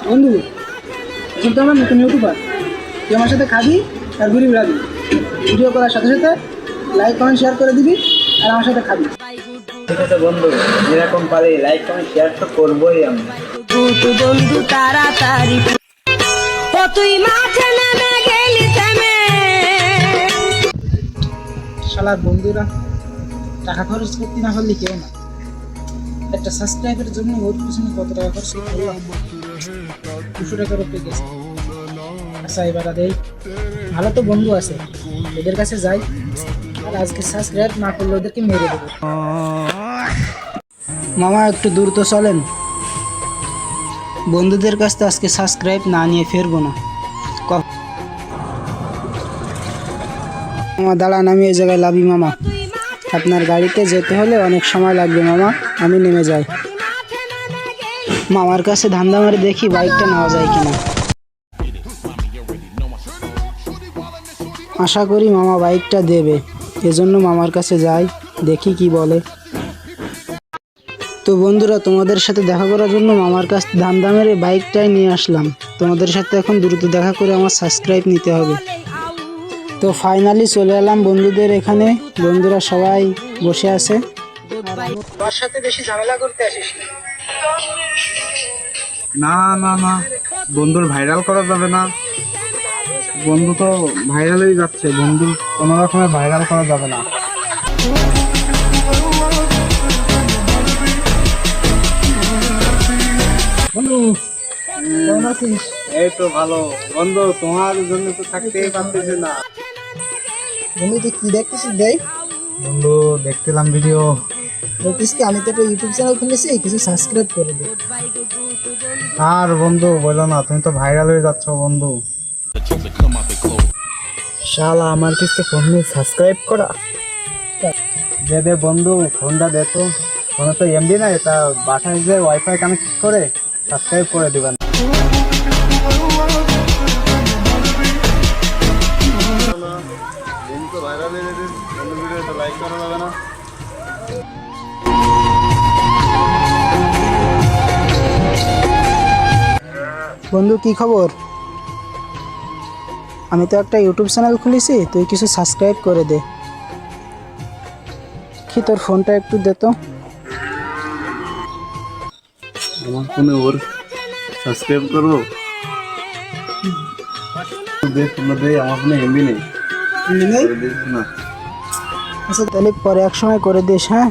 বন্ধু, এখন তো আমার নতুন ইউটিউবার, তুই আমার সাথে খাবি আর ঘুরি বেড়াবি। ভিডিও করার সাথে সাথে লাইক কমেন্ট শেয়ার করে দিবি আর আমার সাথে খাবি। ঠিক আছে বন্ধু, যেরকম পারি লাইক কমেন্ট শেয়ার তো করবোই আমি। বন্ধু তাড়াতাড়ি তুই মাঠে নেমে গেলি থেমে। শালার বন্ধুরা টাকা খরচ করতে না পারলে কেউ না। একটা সাবস্ক্রাইবের জন্য ওর পিছনে কত টাকা খরচ করলাম, 200 টাকার উপরে গেছে। আচ্ছা এবার দেই, ভালো তো বন্ধু আছে, ওদের কাছে যাই আর আজকে সাবস্ক্রাইব না করলে ওদেরকে মেরে দেবো। মামা একটু দূর তো চলেন, বন্ধুদের কাছ থেকে আজকে সাবস্ক্রাইব না নিয়ে ফিরবো না। মামা দাঁড়ান, আমি এই জায়গায় লাভি। মামা আপনার গাড়িতে যেতে হলে অনেক সময় লাগবে মামা, আমি নেমে যাই। মামার কাছে ধান্দা মারে দেখি বাইকটা নেওয়া যায় কিনা। আশা করি মামা বাইকটা দেবে, এজন্য মামার কাছে যাই, দেখি কি বলে। তো বন্ধুরা, তোমাদের সাথে দেখা করার জন্য মামার কাছ ধান্দা মেরে বাইকটাই নিয়ে আসলাম। তোমাদের সাথে এখন দ্রুত দেখা করে আমার সাবস্ক্রাইব নিতে হবে। তো ফাইনালি চলে এলাম বন্ধুদের এখানে, বন্ধুরা সবাই বসে আছে। তোমার সাথে বেশি ঝামেলা করতে আসিস না না না, বন্ধুর ভাইরাল করা যাবে না। বন্ধু তো ভাইরালই যাচ্ছে, বন্ধু কোনো রকমের ভাইরাল করা যাবে না। বন্ধু, কেমন আছিস? এই তো ভালো বন্ধু, তোমার জন্য তো থাকতেই পারতেছি না। বন্ধু তুই কি দেখতেছিস? দেখ বন্ধু দেখছিলাম ভিডিও। বলতিস কি, আমি তো একটা ইউটিউব চ্যানেল খুলেছি, কিছু সাবস্ক্রাইব করে দে। আর বন্ধু বলো না, তুমি তো ভাইরাল হয়ে যাচ্ছ বন্ধু। শালা আমার কিছু ফোন নিয়ে সাবস্ক্রাইব করা। দে দে বন্ধু, ফোনটা দে তো। ফোনে তো এমবি নাই, তা বাসায় যে ওয়াইফাই কানেক্ট করে সাবস্ক্রাইব করে দিবেন। বন্ধু কি খবর? আমি তো একটা ইউটিউব চ্যানেল খুলেছি, তুই কিছু সাবস্ক্রাইব করে দে। কি তোর ফোনটা একটু দে তো। আমার ফোনে ওর সাবস্ক্রাইব করবো? আমার ফোনে এমবি নেই। না আচ্ছা তাহলে পরে এক সময় করে দিস। হ্যাঁ,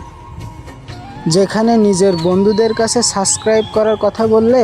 যেখানে নিজের বন্ধুদের কাছে সাবস্ক্রাইব করার কথা বললে